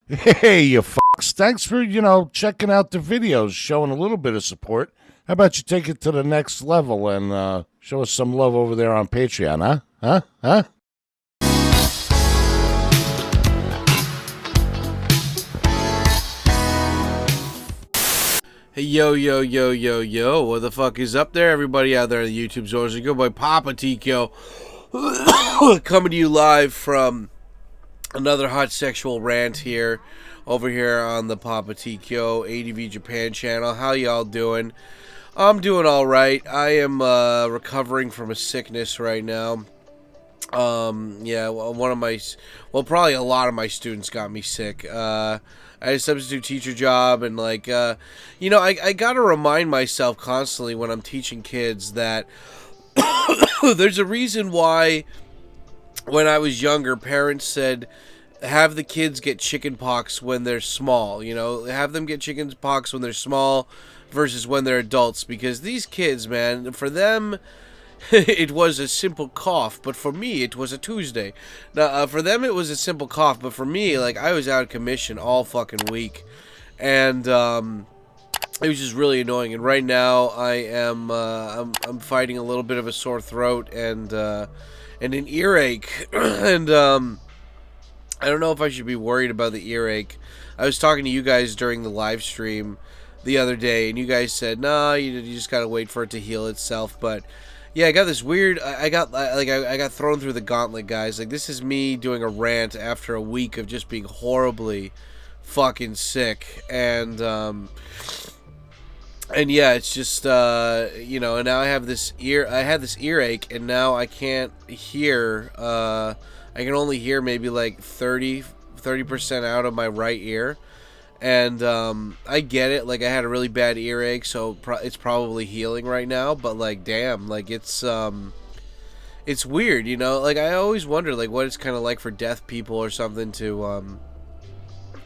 Hey, you fucks. Thanks for, checking out the videos, showing a little bit of support. How about you take it to the next level and show us some love over there on Patreon, huh? Huh? Huh? Hey, yo, yo, yo, yo, yo, what the fuck is up there, everybody out there in the YouTube stores? Your good boy Papa Tikyo coming to you live from another hot sexual rant here, over here on the Papa Tikyo ADVJapan channel. How y'all doing? I'm doing alright. I am recovering from a sickness right now. Yeah, probably a lot of my students got me sick. I had a substitute teacher job, and I gotta remind myself constantly when I'm teaching kids that there's a reason why when I was younger, parents said, have the kids get chicken pox when they're small, have them get chicken pox when they're small versus when they're adults, because these kids, man, for them, it was a simple cough, but for me, it was a Tuesday. Now, for them, it was a simple cough, but for me, I was out of commission all fucking week, and it was just really annoying. And right now, I am I'm fighting a little bit of a sore throat and an earache, and I don't know if I should be worried about the earache. I was talking to you guys during the live stream the other day, and you guys said, "Nah, you just gotta wait for it to heal itself," but yeah, I got this weird. I got thrown through the gauntlet, guys. This is me doing a rant after a week of just being horribly fucking sick, and yeah, it's just and now I have this I had this earache, and now I can't hear. I can only hear maybe like 30% out of my right ear. And I get it, I had a really bad earache, so it's probably healing right now, but damn, it's weird, I always wonder what it's kind of like for deaf people or something to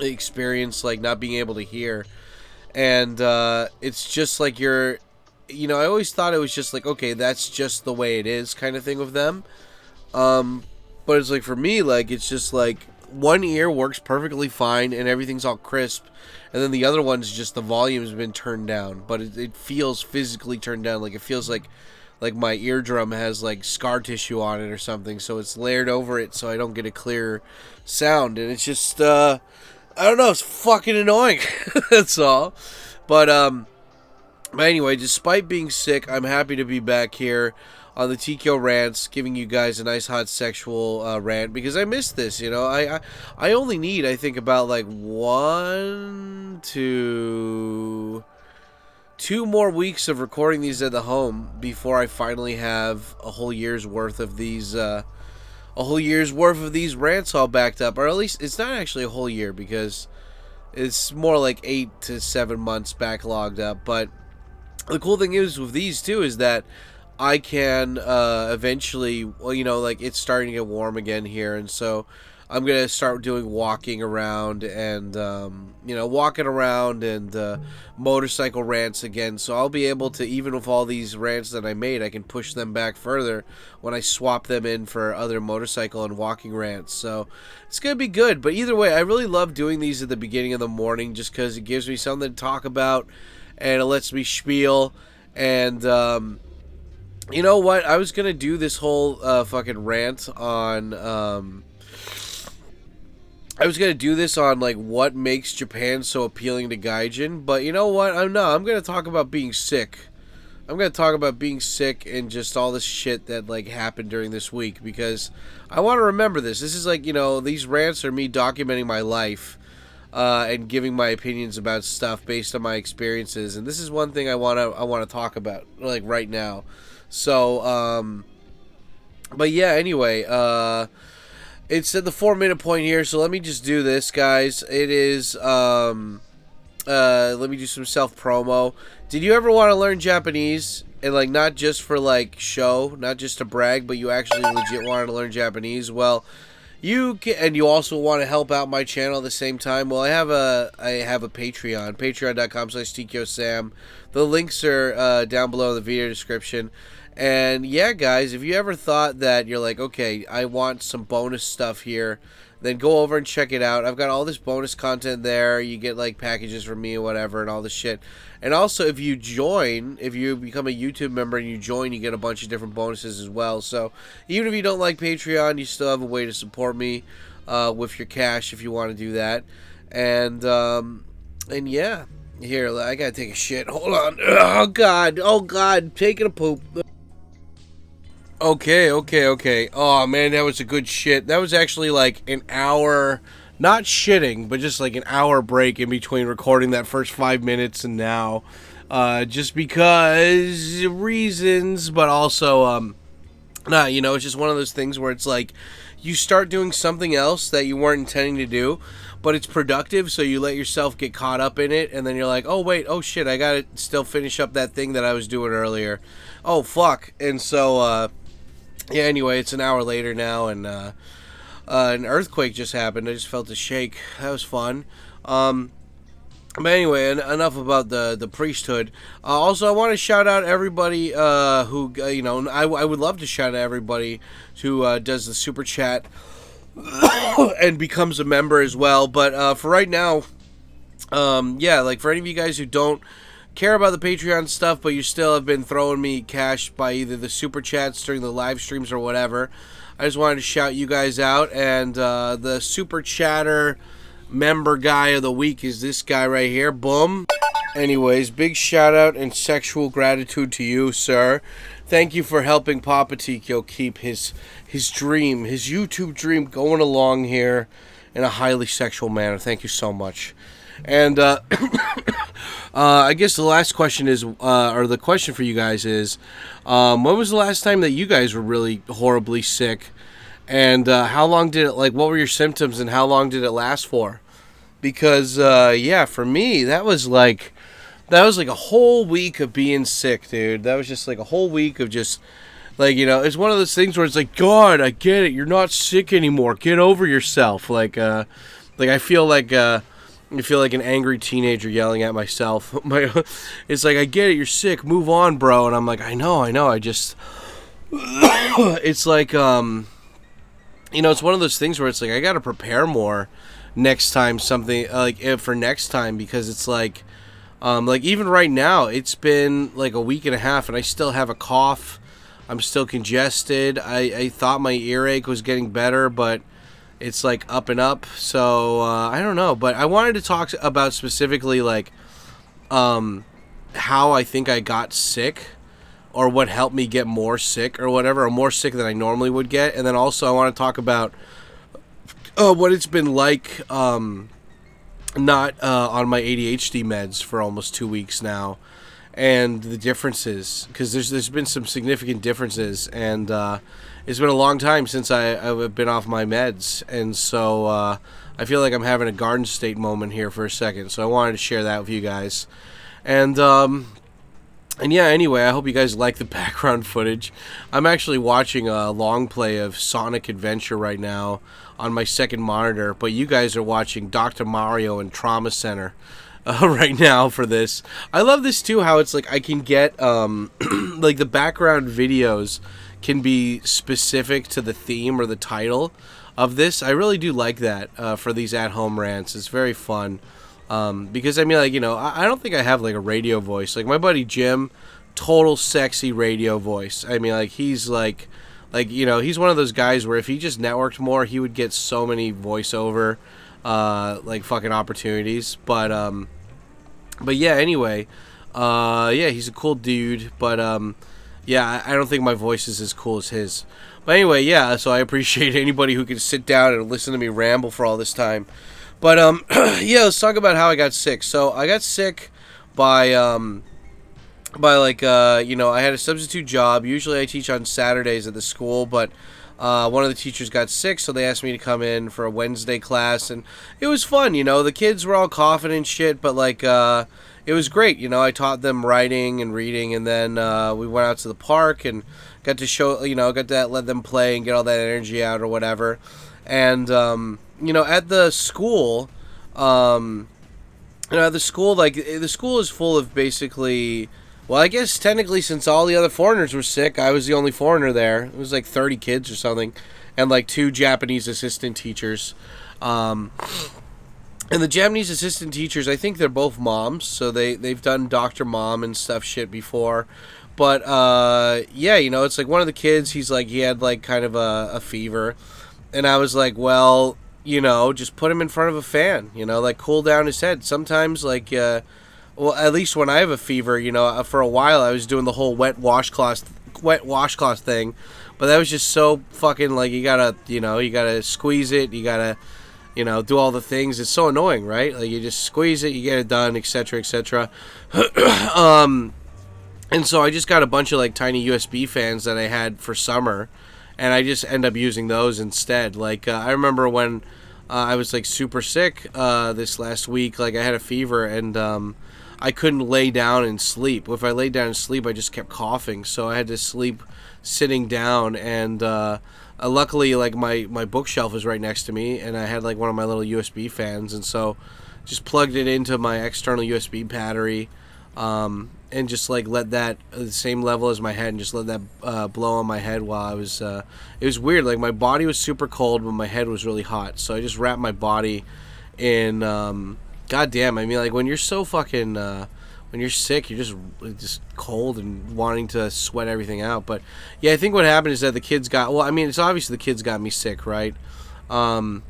experience not being able to hear. And it's just you're, I always thought it was just okay, that's just the way it is kind of thing with them. But it's for me, it's just one ear works perfectly fine and everything's all crisp, and then the other one's just the volume's been turned down, but it feels physically turned down. It feels like my eardrum has scar tissue on it or something, so it's layered over it so I don't get a clear sound, and it's just I don't know, it's fucking annoying. That's all. But anyway, despite being sick, I'm happy to be back here on the TKO rants, giving you guys a nice hot sexual rant, because I missed this. I only need, I think, about 2 more weeks of recording these at the home before I finally have a whole year's worth of these rants all backed up, or at least it's not actually a whole year, because it's more like 8 to 7 months backlogged up. But the cool thing is with these too is that I can eventually, it's starting to get warm again here, and so I'm gonna start doing walking around and motorcycle rants again. So I'll be able to, even with all these rants that I made, I can push them back further when I swap them in for other motorcycle and walking rants. So it's gonna be good. But either way, I really love doing these at the beginning of the morning, just because it gives me something to talk about and it lets me spiel. And you know what? I was gonna do this whole fucking rant on I was gonna do this on what makes Japan so appealing to gaijin, but you know what? I'm gonna talk about being sick. I'm gonna talk about being sick and just all this shit that happened during this week, because I want to remember this. This is these rants are me documenting my life and giving my opinions about stuff based on my experiences, and this is one thing I wanna talk about right now. So but yeah, anyway, it's at the 4-minute point here, so let me just do this, guys. It is let me do some self-promo. Did you ever want to learn Japanese, and not just for show, not just to brag, but you actually legit wanted to learn Japanese? Well, you can, and you also want to help out my channel at the same time. Well, I have a Patreon, patreon.com/TKOSam. The links are down below in the video description. And yeah, guys, if you ever thought that you're okay, I want some bonus stuff here then go over and check it out. I've got all this bonus content there. You get like packages from me or whatever and all this shit. And also, if you join, if you become a YouTube member and you join, you get a bunch of different bonuses as well. So even if you don't like Patreon, you still have a way to support me with your cash if you want to do that. And yeah, here, I gotta take a shit. Hold on. Oh God, taking a poop. Okay. Oh man, that was a good shit. That was actually like an hour. Not shitting, but just like an hour break in between recording that first 5 minutes and now. Just because reasons, but also, nah, you know, it's just one of those things where it's like you start doing something else that you weren't intending to do, but it's productive, so you let yourself get caught up in it, and then you're like, oh, wait, oh, shit, I gotta still finish up that thing that I was doing earlier. Oh, fuck. And so, yeah, anyway, it's an hour later now, and, an earthquake just happened. I just felt a shake. That was fun. But anyway, enough about the priesthood. Also, I want to shout out everybody who, you know, I would love to shout out everybody who does the super chat and becomes a member as well. But for right now, yeah, like for any of you guys who don't care about the Patreon stuff, but you still have been throwing me cash by either the super chats during the live streams or whatever, I just wanted to shout you guys out. And the super chatter member guy of the week is this guy right here. Boom. Anyways, big shout out and sexual gratitude to you, sir. Thank you for helping Papa Tikio keep his dream, his YouTube dream, going along here in a highly sexual manner. Thank you so much. And I guess the last question is, or the question for you guys is, when was the last time that you guys were really horribly sick? And how long did it, like, what were your symptoms and how long did it last for? Because, yeah, for me, that was like a whole week of being sick, dude. That was just like a whole week of just, like, you know, it's one of those things where it's like, God, I get it. You're not sick anymore. Get over yourself. Like I feel like an angry teenager yelling at myself. It's like, I get it. You're sick. Move on, bro. And I'm like, I know. I just, it's like, you know, it's one of those things where it's like, I got to prepare more next time, something like for next time, because it's like even right now, it's been like a week and a half and I still have a cough. I'm still congested. I thought my earache was getting better, but it's like up and up. So I don't know, but I wanted to talk about specifically like how I think I got sick, or what helped me get more sick or whatever, or more sick than I normally would get. And then also I want to talk about what it's been like not on my ADHD meds for almost 2 weeks now, and the differences, because there's been some significant differences, and it's been a long time since I've been off my meds, and so I feel like I'm having a Garden State moment here for a second, so I wanted to share that with you guys. And yeah, anyway, I hope you guys like the background footage. I'm actually watching a long play of Sonic Adventure right now on my second monitor, but you guys are watching Dr. Mario and Trauma Center right now for this. I love this too, how it's like I can get like the background videos can be specific to the theme or the title of this. I really do like that for these at-home rants. It's very fun. Because I mean, like, you know, I don't think I have like a radio voice. Like my buddy Jim, total sexy radio voice. I mean, like he's like, you know, he's one of those guys where if he just networked more, he would get so many voiceover, like fucking opportunities. But yeah, anyway, yeah, he's a cool dude. But yeah, I don't think my voice is as cool as his. But anyway, yeah, so I appreciate anybody who can sit down and listen to me ramble for all this time. But, yeah, let's talk about how I got sick. So, I got sick by like, you know, I had a substitute job. Usually I teach on Saturdays at the school, but one of the teachers got sick, so they asked me to come in for a Wednesday class, and it was fun, you know. The kids were all coughing and shit, but, like, it was great, you know. I taught them writing and reading, and then we went out to the park and got to show, you know, got to let them play and get all that energy out or whatever. And, you know, at the school, you know, at the school, like, the school is full of basically, well, I guess technically since all the other foreigners were sick, I was the only foreigner there. It was like 30 kids or something. and like 2 Japanese assistant teachers. And the Japanese assistant teachers, I think they're both moms, so they've done Dr. Mom and stuff shit before. But, yeah, you know, it's like one of the kids, he had, like, kind of a fever. And I was like, well, you know, just put him in front of a fan, you know, like, cool down his head. Sometimes, like, well, at least when I have a fever, you know, for a while I was doing the whole wet washcloth thing. But that was just so fucking, like, you gotta squeeze it, you gotta, you know, do all the things. It's so annoying, right? Like, you just squeeze it, you get it done, etc., etc. And so I just got a bunch of, like, tiny USB fans that I had for summer, and I just end up using those instead. Like, I remember when I was, like, super sick this last week. Like, I had a fever, and I couldn't lay down and sleep. If I laid down and sleep, I just kept coughing, so I had to sleep sitting down, and luckily, like, my bookshelf was right next to me, and I had, like, one of my little USB fans, and so just plugged it into my external USB battery, and just, like, let that the same level as my head, and just let that blow on my head while I was it was weird. Like, my body was super cold, but my head was really hot, so I just wrapped my body in goddamn, I mean, like, when you're so fucking when you're sick, you're just cold and wanting to sweat everything out. But yeah, I think what happened is that the kids got, well, I mean, it's obvious the kids got me sick, right? You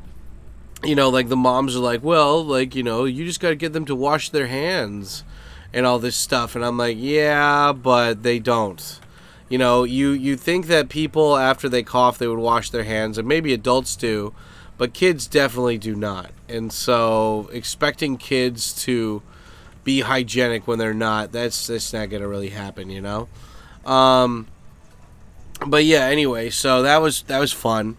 know, like, the moms are like, well, like, you know, you just got to get them to wash their hands and all this stuff. And I'm like, yeah, but they don't. You know, you think that people, after they cough, they would wash their hands, and maybe adults do, but kids definitely do not. And so expecting kids to be hygienic when they're not, that's not going to really happen, you know? But yeah, anyway, so that was fun.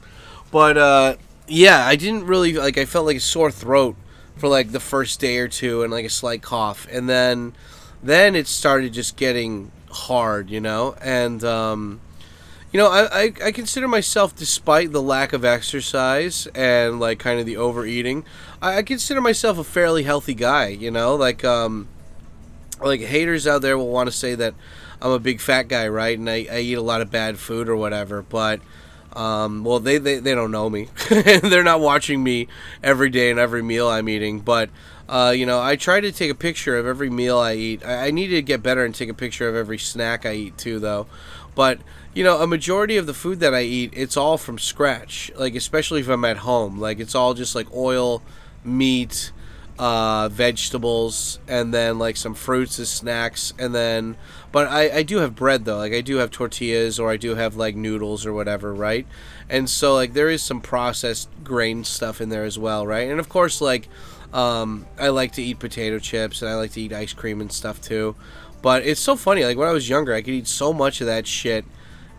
But, yeah, I didn't really, like, I felt like a sore throat for, like, the first day or two, and, like, a slight cough, and then it started just getting hard, you know, and, you know, I consider myself, despite the lack of exercise and, like, kind of the overeating, I consider myself a fairly healthy guy, you know, like, haters out there will want to say that I'm a big fat guy, right, and I eat a lot of bad food or whatever, but, well, they don't know me. They're not watching me every day and every meal I'm eating, but, you know, I try to take a picture of every meal I eat. I need to get better and take a picture of every snack I eat, too, though. But, you know, a majority of the food that I eat, it's all from scratch, like, especially if I'm at home. Like, it's all just, like, oil, meat, vegetables, and then, like, some fruits as snacks, and then, but I do have bread, though. Like, I do have tortillas, or I do have, like, noodles or whatever, right? And so, like, there is some processed grain stuff in there as well, right? And, of course, like, I like to eat potato chips, and I like to eat ice cream and stuff, too. But it's so funny, like, when I was younger, I could eat so much of that shit,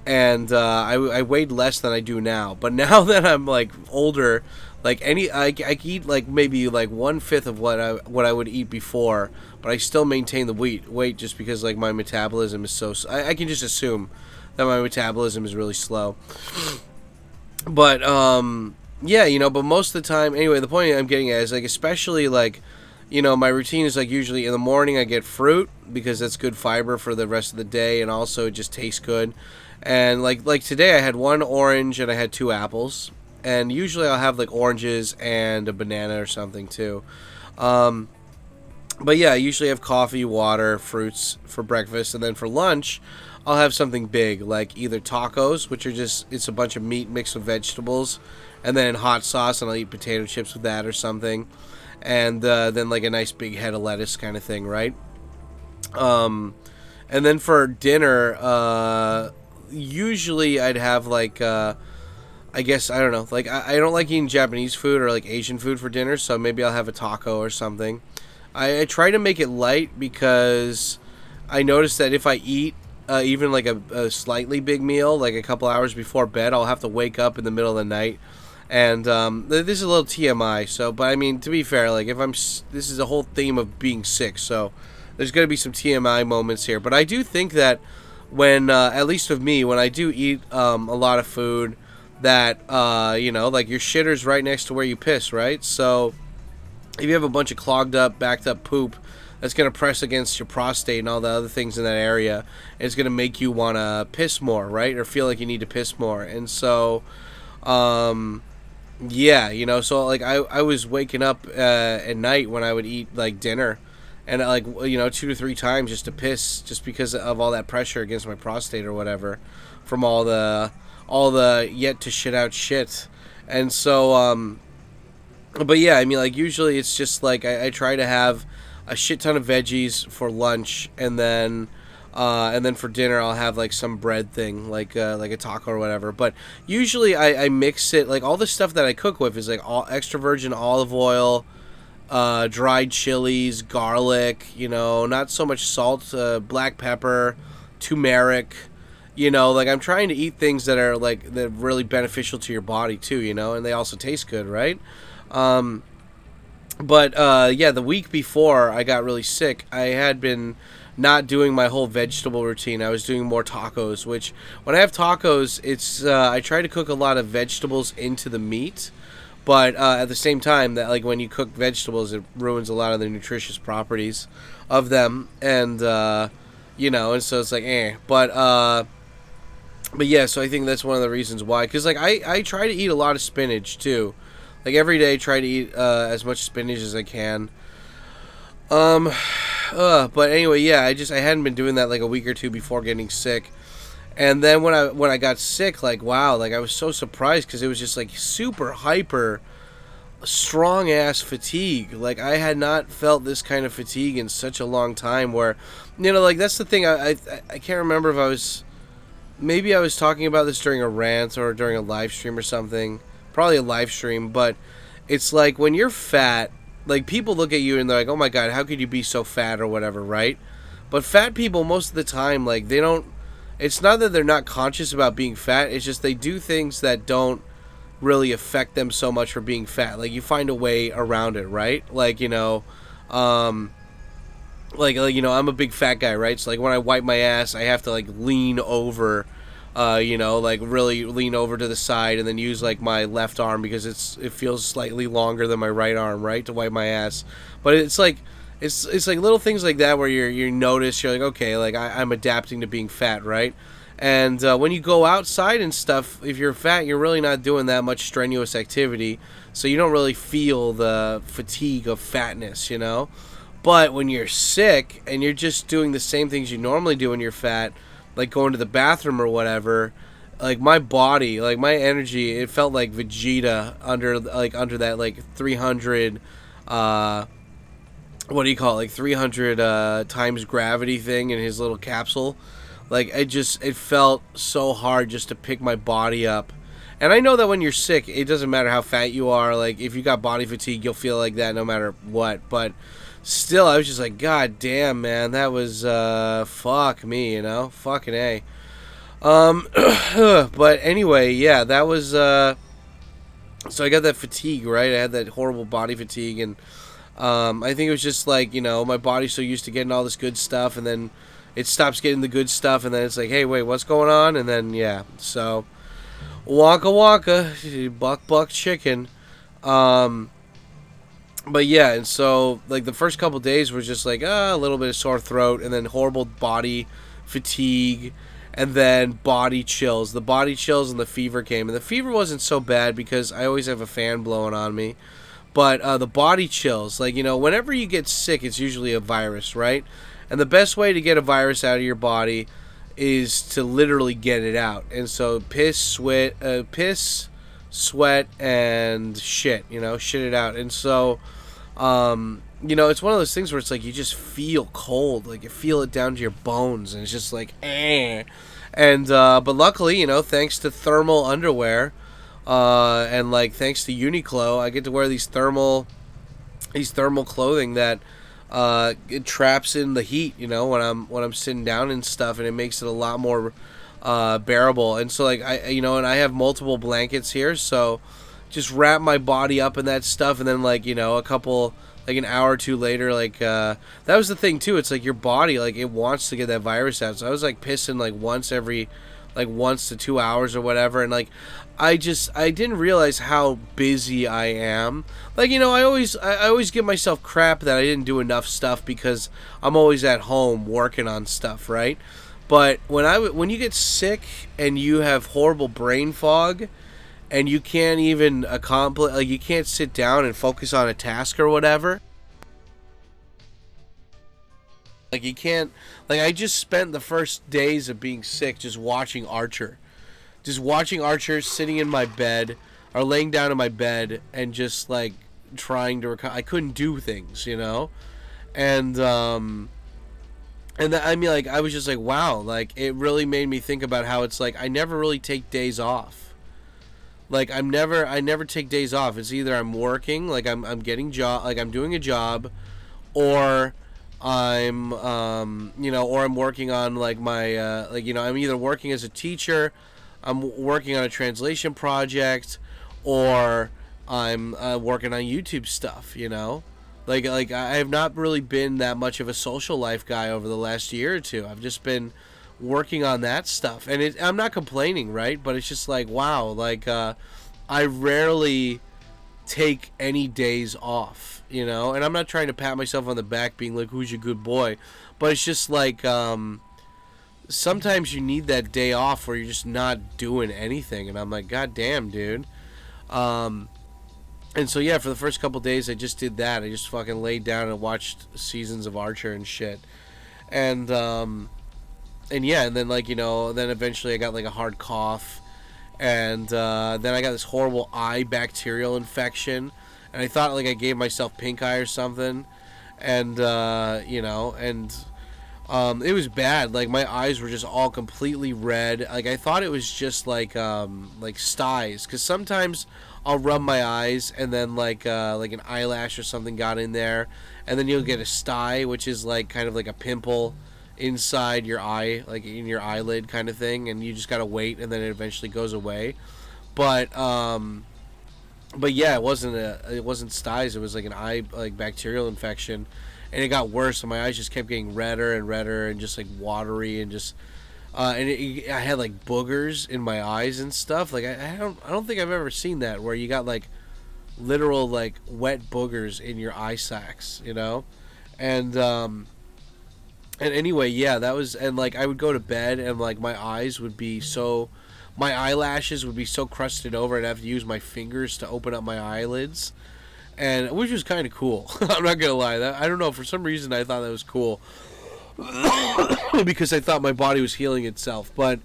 and I weighed less than I do now. But now that I'm, like, older, like, I eat, like, maybe, like, 1/5 of what I would eat before, but I still maintain the weight just because, like, my metabolism is so, I can just assume that my metabolism is really slow. But, yeah, you know, but most of the time, anyway, the point I'm getting at is, like, especially, like, you know, my routine is, like, usually in the morning I get fruit, because that's good fiber for the rest of the day, and also it just tastes good. And, like today I had 1 orange and I had 2 apples, and usually I'll have, like, oranges and a banana or something, too. But, yeah, I usually have coffee, water, fruits for breakfast, and then for lunch, I'll have something big, like either tacos, which are just, it's a bunch of meat mixed with vegetables, and then hot sauce, and I'll eat potato chips with that or something. And then, like, a nice big head of lettuce kind of thing, right? And then for dinner, usually I'd have, like, I guess, I don't know, like, I don't like eating Japanese food or, like, Asian food for dinner, so maybe I'll have a taco or something. I try to make it light, because I notice that if I eat even, like, a slightly big meal, like a couple hours before bed, I'll have to wake up in the middle of the night. And this is a little TMI, so, but I mean, to be fair, like, this is a whole theme of being sick, so there's going to be some TMI moments here. But I do think that when, at least with me, when I do eat a lot of food, that, you know, like, your shitter's right next to where you piss, right? So if you have a bunch of clogged up, backed up poop, that's going to press against your prostate and all the other things in that area, and it's going to make you want to piss more, right? Or feel like you need to piss more. And so, Yeah, you know, so like I was waking up at night when I would eat like dinner, and like, you know, 2 to 3 times just to piss, just because of all that pressure against my prostate or whatever, from all the yet to shit out shit. And so but yeah, I mean, like, usually it's just like I try to have a shit ton of veggies for lunch, and then for dinner I'll have like some bread thing, like a taco or whatever. But usually I mix it, like, all the stuff that I cook with is like all extra virgin olive oil, dried chilies, garlic, you know, not so much salt, black pepper, turmeric. You know, like, I'm trying to eat things that are like that are really beneficial to your body too, you know, and they also taste good, right? But yeah, the week before I got really sick, I had been not doing my whole vegetable routine. I was doing more tacos, which when I have tacos, it's I try to cook a lot of vegetables into the meat, but at the same time, that, like, when you cook vegetables, it ruins a lot of the nutritious properties of them, and you know, and so it's like, but yeah, so I think that's one of the reasons why, because like I try to eat a lot of spinach too. Like, every day, try to eat as much spinach as I can. But anyway, yeah, I hadn't been doing that like a week or two before getting sick, and then when I got sick, like, wow, like, I was so surprised, because it was just like super hyper strong ass fatigue. Like, I had not felt this kind of fatigue in such a long time. Where, you know, like, that's the thing. I can't remember if maybe I was talking about this during a rant or during a live stream or something. Probably a live stream, but it's like, when you're fat, like, people look at you and they're like, oh my god, how could you be so fat or whatever, right? But fat people, most of the time, like, they don't, it's not that they're not conscious about being fat, it's just they do things that don't really affect them so much for being fat. Like, you find a way around it, right? Like, you know, you know, I'm a big fat guy, right? So, like, when I wipe my ass, I have to, like, lean over, you know, like, really lean over to the side, and then use, like, my left arm, because it feels slightly longer than my right arm, right, to wipe my ass. But it's like, it's like little things like that where you notice, you're like, okay, like, I'm adapting to being fat, right? And when you go outside and stuff, if you're fat, you're really not doing that much strenuous activity, so you don't really feel the fatigue of fatness, you know? But when you're sick and you're just doing the same things you normally do when you're fat, like going to the bathroom or whatever, like, my body, like, my energy, it felt like Vegeta under that, like, 300, what do you call it, like, 300 times gravity thing in his little capsule. Like, it felt so hard just to pick my body up. And I know that when you're sick, it doesn't matter how fat you are. Like, if you got body fatigue, you'll feel like that no matter what. But still, I was just like, god damn, man, that was, fuck me, you know? Fucking A. But anyway, yeah, that was, so I got that fatigue, right? I had that horrible body fatigue, and, I think it was just like, you know, my body's so used to getting all this good stuff, and then it stops getting the good stuff, and then it's like, hey, wait, what's going on? And then, yeah, so, waka waka, buck chicken. But yeah, and so, like, the first couple days were just like, a little bit of sore throat, and then horrible body fatigue, and then body chills. The body chills and the fever came. And the fever wasn't so bad because I always have a fan blowing on me. But the body chills, like, you know, whenever you get sick, it's usually a virus, right? And the best way to get a virus out of your body is to literally get it out. And so piss, sweat, and shit, you know, shit it out. And so, you know, it's one of those things where it's like you just feel cold, like you feel it down to your bones, and it's just like, eh. And but luckily, you know, thanks to thermal underwear, and like thanks to Uniqlo, I get to wear these thermal clothing that it traps in the heat, you know, when I'm sitting down and stuff, and it makes it a lot more bearable. And so, like, you know, and I have multiple blankets here, so just wrap my body up in that stuff, and then, like, you know, like an hour or two later, like, that was the thing too, it's like your body, like, it wants to get that virus out. So I was like pissing like once to 2 hours or whatever, and like I didn't realize how busy I am. Like, you know, I always give myself crap that I didn't do enough stuff because I'm always at home working on stuff, right? But when you get sick and you have horrible brain fog, and you can't even accomplish, like, you can't sit down and focus on a task or whatever. Like, you can't, like, I just spent the first days of being sick just watching Archer. Just watching Archer, sitting in my bed, or laying down in my bed, and just, like, trying to recover. I couldn't do things, you know? And I mean, like, I was just like, wow, like, it really made me think about how it's like, I never really take days off. Like, I never take days off. It's either I'm working, like, I'm getting like, I'm doing a job, or I'm, you know, or I'm working on, like, my, like, you know, I'm either working as a teacher, I'm working on a translation project, or I'm working on YouTube stuff, you know? Like I have not really been that much of a social life guy over the last year or two. I've just been working on that stuff. And I'm not complaining, right? But it's just like, wow, like, I rarely take any days off, you know? And I'm not trying to pat myself on the back being like, who's your good boy? But it's just like, sometimes you need that day off where you're just not doing anything. And I'm like, God damn, dude. And so, yeah, for the first couple days, I just did that. I just fucking laid down and watched seasons of Archer and shit. And yeah, and then, like, you know, then eventually I got, like, a hard cough. And then I got this horrible eye bacterial infection. And I thought, like, I gave myself pink eye or something. And, you know, and it was bad. Like, my eyes were just all completely red. Like, I thought it was just, like styes. Because sometimes I'll rub my eyes and then, like an eyelash or something got in there. And then you'll get a sty, which is, like, kind of like a pimple inside your eye, like in your eyelid kind of thing. And you just gotta wait, and then it eventually goes away. But yeah, it wasn't styes. It was, like, an eye, like, bacterial infection. And it got worse, and my eyes just kept getting redder and redder and just, like, watery, and just I had, like, boogers in my eyes and stuff. Like, I don't think I've ever seen that, where you got, like, literal, like, wet boogers in your eye sacs, you know? And anyway, yeah, that was, and, like, I would go to bed, and, like, my eyelashes would be so crusted over, I'd have to use my fingers to open up my eyelids. And which was kind of cool. I'm not gonna lie. I don't know. For some reason, I thought that was cool because I thought my body was healing itself. But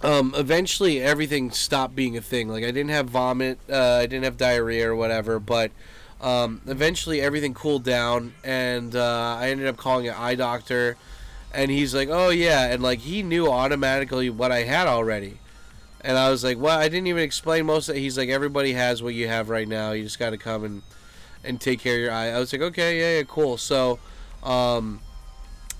eventually, everything stopped being a thing. Like, I didn't have vomit, I didn't have diarrhea or whatever. But eventually, everything cooled down, and I ended up calling an eye doctor. And he's like, "Oh yeah," and, like, he knew automatically what I had already. And I was like, well, I didn't even explain most of it. He's like, everybody has what you have right now. You just got to come and take care of your eye. I was like, okay, yeah, cool. So,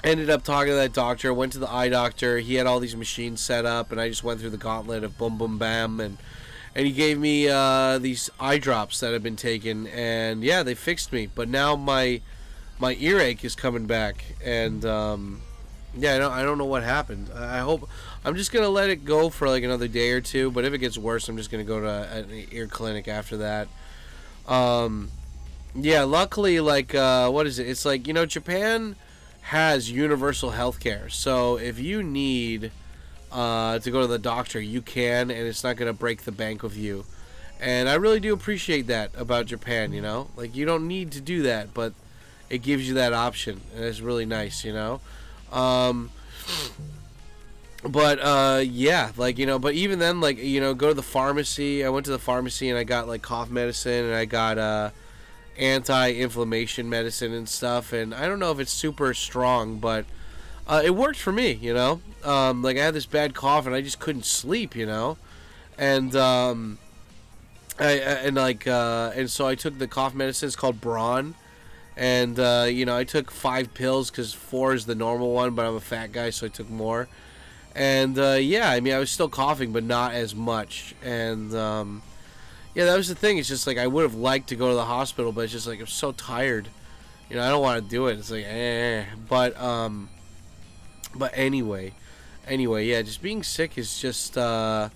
ended up talking to that doctor. Went to the eye doctor. He had all these machines set up, and I just went through the gauntlet of boom, boom, bam. And he gave me these eye drops that have been taken. And, yeah, they fixed me. But now my earache is coming back. And, yeah, I don't know what happened. I hope... I'm just going to let it go for, like, another day or two, but if it gets worse, I'm just going to go to an ear clinic after that. Yeah, luckily, like, what is it? It's like, you know, Japan has universal health care, so if you need to go to the doctor, you can, and it's not going to break the bank with you. And I really do appreciate that about Japan, you know? Like, you don't need to do that, but it gives you that option, and it's really nice, you know? But, yeah, like, you know, but even then, like, you know, go to the pharmacy. I went to the pharmacy and I got, like, cough medicine, and I got, anti-inflammation medicine and stuff, and I don't know if it's super strong, but, it worked for me, you know? Like, I had this bad cough and I just couldn't sleep, you know? And, and so I took the cough medicine. It's called Braun. And, you know, I took 5 pills because 4 is the normal one, but I'm a fat guy, so I took more. And, yeah, I mean, I was still coughing, but not as much. And, yeah, that was the thing. It's just, like, I would have liked to go to the hospital, but it's just, like, I'm so tired. You know, I don't want to do it. It's like, But anyway, yeah, just being sick is just, God,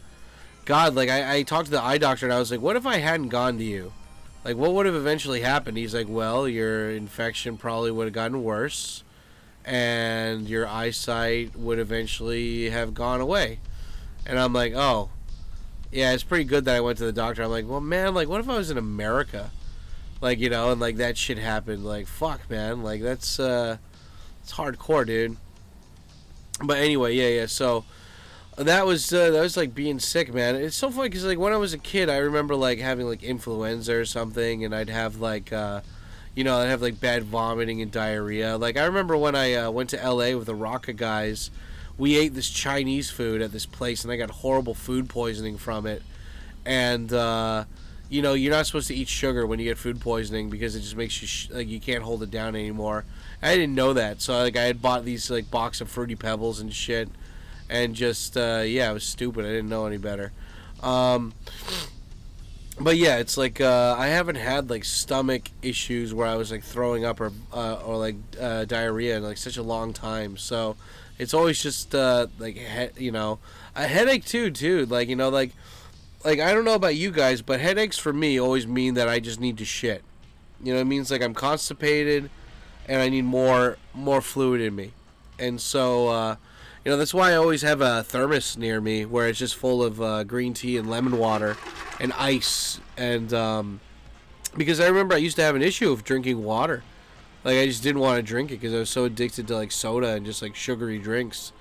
like, I talked to the eye doctor, and I was like, what if I hadn't gone to you? Like, what would have eventually happened? He's like, well, your infection probably would have gotten worse, and your eyesight would eventually have gone away. And I'm like, oh, Yeah, it's pretty good that I went to the doctor. I'm like, well, man, like, what if I was in America? Like, you know, and, like, that shit happened. Like, fuck, man. Like, it's hardcore, dude. But anyway, yeah, so that was like being sick, man. It's so funny because like when I was a kid, I remember like having like influenza or something, and I'd have like you know, I'd have like bad vomiting and diarrhea. Like I remember when I went to LA with the Rocka guys, we ate this Chinese food at this place, and I got horrible food poisoning from it. And you know, you're not supposed to eat sugar when you get food poisoning because it just makes you like you can't hold it down anymore. I didn't know that, so like I had bought these like box of Fruity Pebbles and shit, and just yeah, it was stupid. I didn't know any better. But yeah, it's like I haven't had like stomach issues where I was like throwing up or like diarrhea in like such a long time. So it's always just like you know, a headache too, dude. Like you know, like I don't know about you guys, but headaches for me always mean that I just need to shit. You know, it means like I'm constipated and I need more fluid in me. And so you know, that's why I always have a thermos near me where it's just full of green tea and lemon water and ice. And because I remember I used to have an issue of drinking water. Like I just didn't want to drink it because I was so addicted to like soda and just like sugary drinks.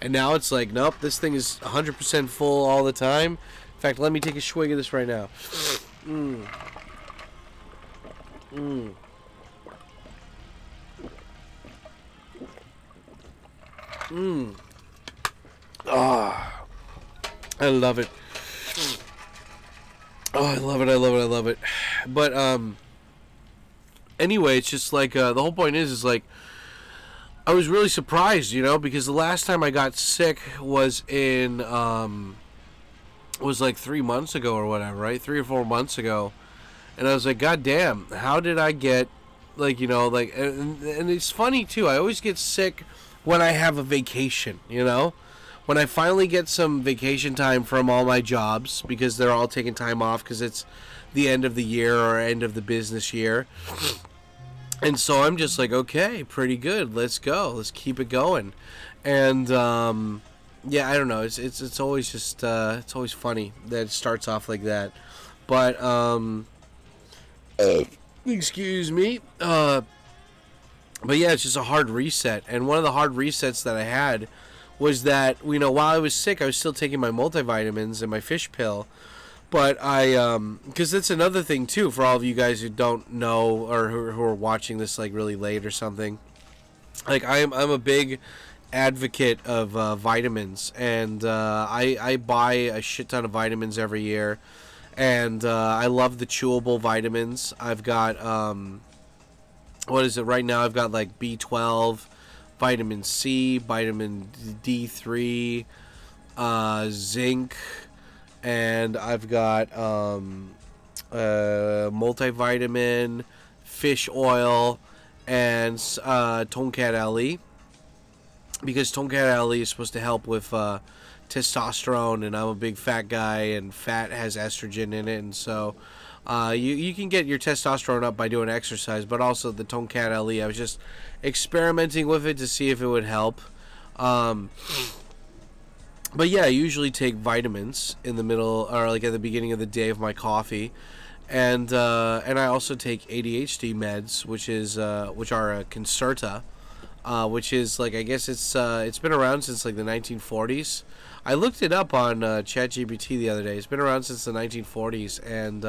And now it's like, nope, this thing is 100% full all the time. In fact, let me take a swig of this right now. Oh, I love it. Oh, I love it, I love it, I love it. But, anyway, it's just like, the whole point is like, I was really surprised, you know, because the last time I got sick was in, was like 3 months ago or whatever, right? 3 or 4 months ago. And I was like, God damn, how did I get, like, you know, like, and it's funny too, I always get sick when I have a vacation, you know? When I finally get some vacation time from all my jobs, because they're all taking time off because it's the end of the year or end of the business year. And so I'm just like, okay, pretty good. Let's go. Let's keep it going. And yeah, I don't know. It's always just it's always funny that it starts off like that. But excuse me. But yeah, it's just a hard reset. And one of the hard resets that I had was that, you know, while I was sick, I was still taking my multivitamins and my fish pill. But I, because that's another thing too for all of you guys who don't know or who are watching this like really late or something. Like I'm a big advocate of vitamins, and I buy a shit ton of vitamins every year, and I love the chewable vitamins. I've got what is it right now? I've got like B12, vitamin C, vitamin D3, zinc. And I've got multivitamin, fish oil, and Tonkat Ali. Because Tonkat Ali is supposed to help with testosterone, and I'm a big fat guy, and fat has estrogen in it, and so you can get your testosterone up by doing exercise, but also the Tonkat Ali, I was just experimenting with it to see if it would help. But yeah, I usually take vitamins in the middle or like at the beginning of the day of my coffee, and I also take ADHD meds, which are a Concerta, which is like I guess it's been around since like the 1940s. I looked it up on ChatGPT the other day. It's been around since the 1940s, and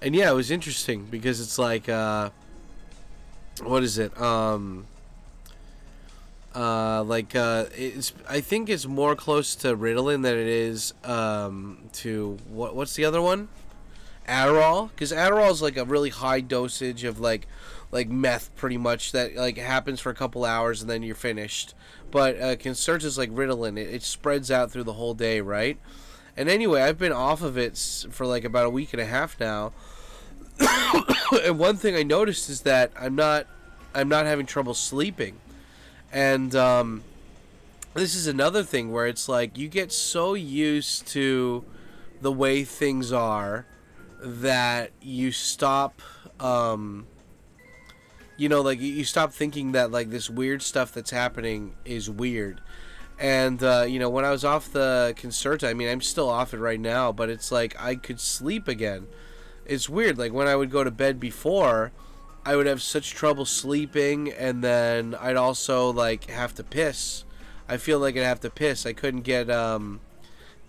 yeah, it was interesting because it's like what is it? It's I think it's more close to Ritalin than it is to what's the other one? Adderall, because Adderall is like a really high dosage of like meth, pretty much, that like happens for a couple hours and then you're finished. But Concerta is like Ritalin; it spreads out through the whole day, right? And anyway, I've been off of it for like about a week and a half now. And one thing I noticed is that I'm not having trouble sleeping. And this is another thing where it's like you get so used to the way things are that you stop, you know, like you stop thinking that like this weird stuff that's happening is weird. And when I was off the Concerta, I mean, I'm still off it right now, but it's like I could sleep again. It's weird. Like when I would go to bed before, I would have such trouble sleeping, and then I'd also like have to piss. I feel like I'd have to piss. I couldn't get it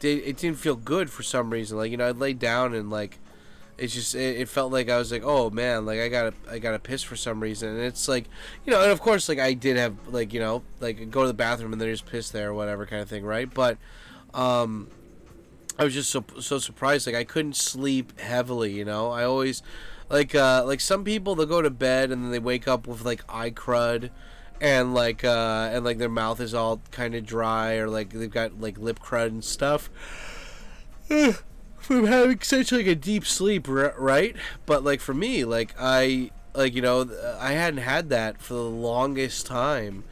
didn't feel good for some reason. Like, I'd lay down and like it's just it felt like I was like, oh man, like I gotta piss for some reason. And it's like, and of course like I did have like, like go to the bathroom and then just piss there or whatever kind of thing, right? But I was just so surprised. Like I couldn't sleep heavily. I always like some people, they'll go to bed and then they wake up with like eye crud, and like their mouth is all kind of dry, or like they've got like lip crud and stuff from having such like a deep sleep, right? But like for me, like I hadn't had that for the longest time.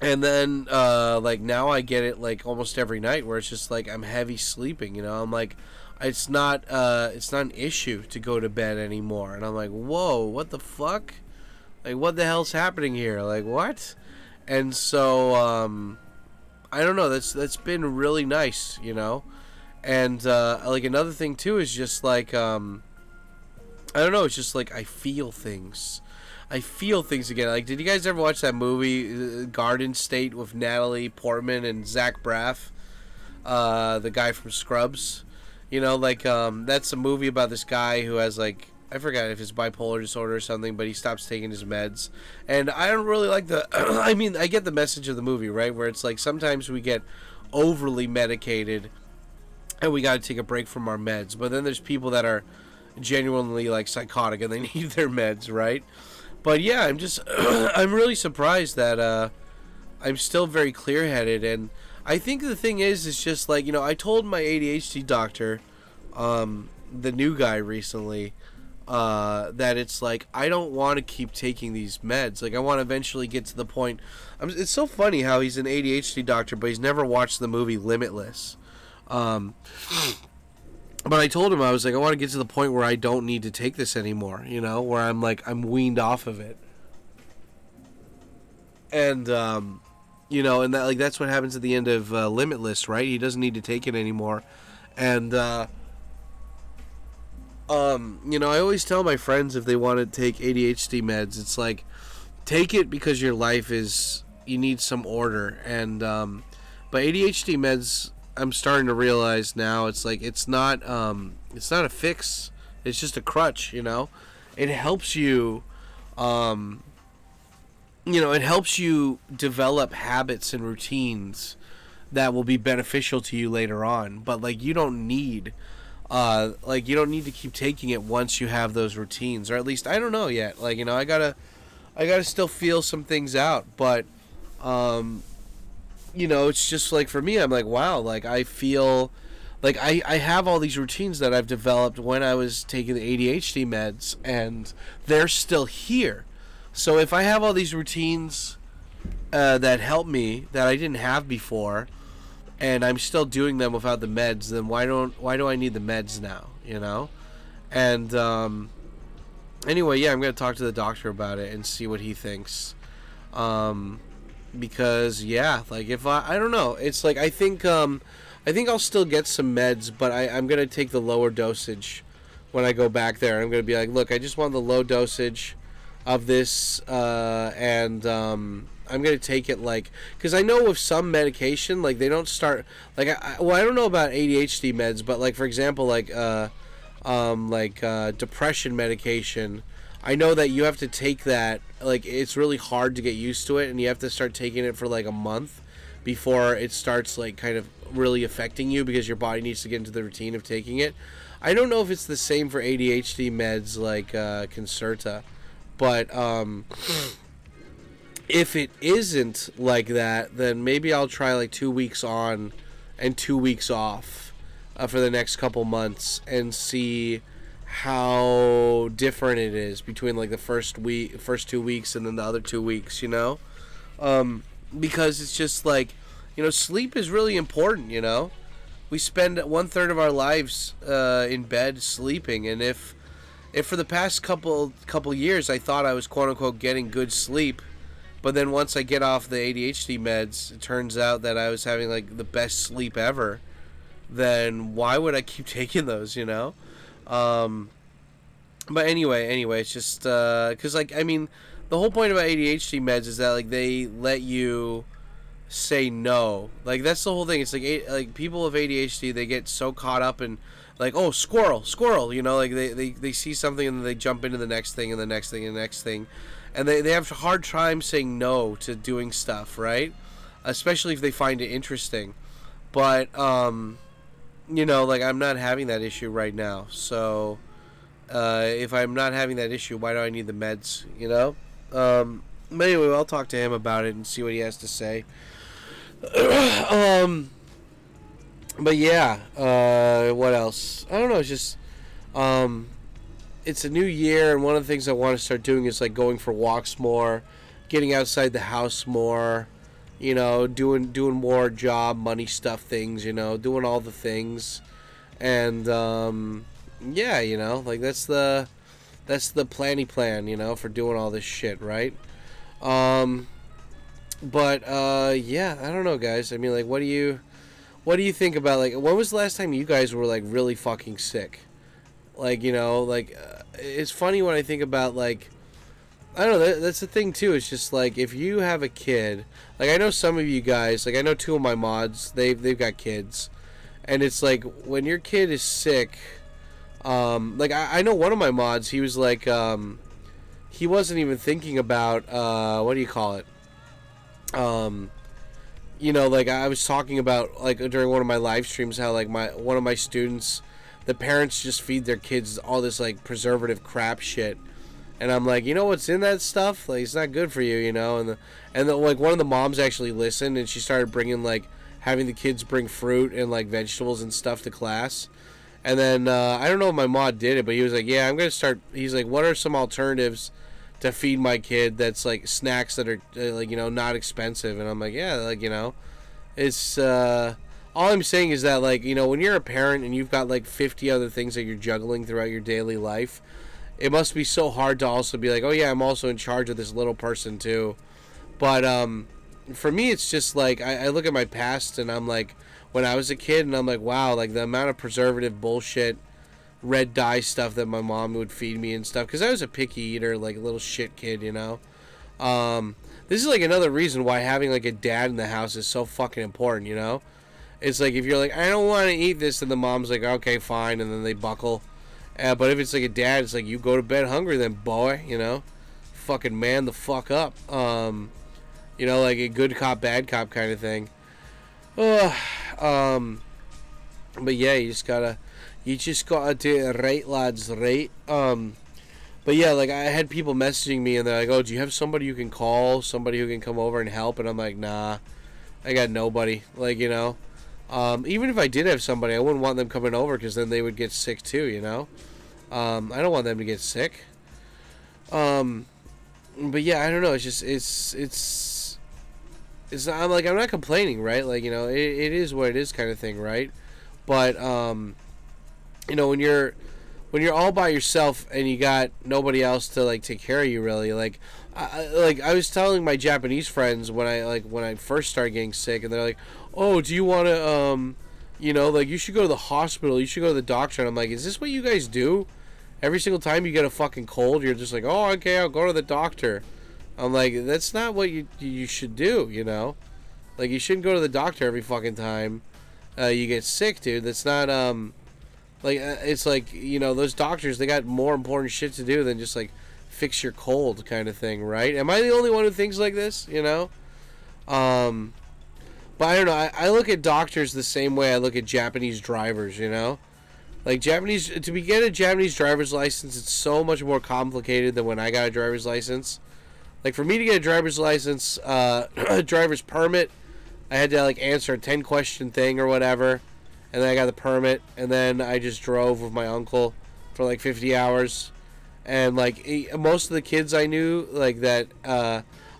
And then, like, now I get it, like, almost every night, where it's just, like, I'm heavy sleeping, I'm like, it's not an issue to go to bed anymore. And I'm like, whoa, what the fuck? Like, what the hell's happening here? Like, what? And so, I don't know, that's been really nice, And, like, another thing, too, is just, like, I don't know, it's just, like, I feel things. Again. Like, did you guys ever watch that movie, Garden State, with Natalie Portman and Zach Braff, the guy from Scrubs? That's a movie about this guy who has, like, I forgot if it's bipolar disorder or something, but he stops taking his meds. And I don't really like the, I mean, I get the message of the movie, right? Where it's like, sometimes we get overly medicated and we gotta take a break from our meds. But then there's people that are genuinely, like, psychotic and they need their meds, right? But yeah, I'm just, I'm really surprised that I'm still very clear-headed. And I think the thing is just like, I told my ADHD doctor, the new guy recently, that it's like, I don't want to keep taking these meds. Like, I want to eventually get to the point. It's so funny how he's an ADHD doctor, but he's never watched the movie Limitless. But I told him, I was like, I want to get to the point where I don't need to take this anymore, where I'm like, I'm weaned off of it. And, and that, like, that's what happens at the end of Limitless, right? He doesn't need to take it anymore. And, I always tell my friends, if they want to take ADHD meds, it's like, take it because your life you need some order. And, but ADHD meds, I'm starting to realize now, it's like, it's not a fix, it's just a crutch. It helps you, it helps you develop habits and routines that will be beneficial to you later on. But like, you don't need to keep taking it once you have those routines, or at least I don't know yet. Like, I gotta still feel some things out, but it's just like, for me, I'm like, wow, like I feel like I have all these routines that I've developed when I was taking the ADHD meds, and they're still here. So if I have all these routines that help me that I didn't have before, and I'm still doing them without the meds, then why do I need the meds now? And anyway, yeah, I'm gonna talk to the doctor about it and see what he thinks. Because yeah, like, if I don't know, it's like, I think I'll still get some meds, but I'm gonna take the lower dosage when I go back there. I'm gonna be like, look, I just want the low dosage of this, and I'm gonna take it, like, because I know with some medication, like, they don't start, like, I don't know about ADHD meds, but like, for example, like depression medication, I know that you have to take that, like, it's really hard to get used to it, and you have to start taking it for like a month before it starts, like, kind of really affecting you, because your body needs to get into the routine of taking it. I don't know if it's the same for ADHD meds like Concerta, but if it isn't like that, then maybe I'll try like 2 weeks on and 2 weeks off for the next couple months, and see how different it is between like the first 2 weeks and then the other 2 weeks, because it's just like, sleep is really important. We spend 1/3 of our lives in bed sleeping, and if for the past couple years I thought I was quote unquote getting good sleep, But then once I get off the ADHD meds, it turns out that I was having like the best sleep ever. Then why would I keep taking those, you know? But anyway, it's just because like I mean, the whole point about ADHD meds is that like they let you say no. Like that's the whole thing. It's like people with ADHD, they get so caught up in like, oh, squirrel, you know, like they see something and then they jump into the next thing and the next thing and the next thing, and they have a hard time saying no to doing stuff, right? Especially if they find it interesting. But you know, like I'm not having that issue right now, so if I'm not having that issue, why do I need the meds, you know? But anyway, I'll talk to him about it and see what he has to say. But yeah, what else? I don't know, it's just, it's a new year, and one of the things I want to start doing is, like, going for walks more, getting outside the house more, you know, doing more job, money stuff things, you know, doing all the things, and, yeah, you know, like that's the planny plan, you know, for doing all this shit, right? But yeah, I don't know, guys. I mean, like, what do you think about, like, when was the last time you guys were like really fucking sick? Like, you know, like it's funny when I think about, like, I don't know, that's the thing too. It's just like if you have a kid, like I know some of you guys, like I know two of my mods, they've got kids, and it's like when your kid is sick. Like I know one of my mods, he was like, he wasn't even thinking about, what do you call it? You know, like I was talking about, like during one of my live streams, how like one of my students, the parents just feed their kids all this like preservative crap shit, and I'm like, you know what's in that stuff? Like it's not good for you, you know. And the like one of the moms actually listened, and she started bringing like having the kids bring fruit and like vegetables and stuff to class. And then, I don't know if my mod did it, but he was like, yeah, I'm going to start, he's like, what are some alternatives to feed my kid that's, like, snacks that are, like, you know, not expensive? And I'm like, yeah, like, you know, it's, all I'm saying is that, like, you know, when you're a parent and you've got, like, 50 other things that you're juggling throughout your daily life, it must be so hard to also be like, oh, yeah, I'm also in charge of this little person, too. But, for me, it's just, like, I look at my past and I'm like, when I was a kid, and I'm like, wow, like the amount of preservative bullshit, red dye stuff that my mom would feed me and stuff, because I was a picky eater, like a little shit kid, you know. This is like another reason why having like a dad in the house is so fucking important, you know. It's like if you're like, I don't want to eat this, and the mom's like, okay, fine, and then they buckle. But if it's like a dad, it's like, you go to bed hungry then, boy, you know. Fucking man the fuck up. You know, like a good cop, bad cop kind of thing. But yeah, you just gotta do it right, lads, right? But yeah, like I had people messaging me and they're like, oh, do you have somebody you can call, somebody who can come over and help? And I'm like, nah, I got nobody. Like, you know, even if I did have somebody, I wouldn't want them coming over because then they would get sick too, you know. I don't want them to get sick. But yeah, I don't know. It's just I'm like, I'm not complaining, right? Like, you know, it is what it is kind of thing, right? But you know, when you're all by yourself and you got nobody else to like take care of you, really, like I was telling my Japanese friends when I first started getting sick, and they're like, oh, do you want to you know, like, you should go to the hospital, you should go to the doctor. And I'm like, is this what you guys do? Every single time you get a fucking cold, you're just like, oh, okay, I'll go to the doctor. I'm like, that's not what you should do, you know? Like, you shouldn't go to the doctor every fucking time you get sick, dude. That's not, like, it's like, you know, those doctors, they got more important shit to do than just, like, fix your cold kind of thing, right? Am I the only one who thinks like this, you know? But I don't know, I look at doctors the same way I look at Japanese drivers, you know? Like, get a Japanese driver's license, it's so much more complicated than when I got a driver's license. Like, for me to get a driver's license, a driver's permit, I had to, like, answer a 10-question thing or whatever, and then I got the permit, and then I just drove with my uncle for, like, 50 hours, and, like, most of the kids I knew, like, that,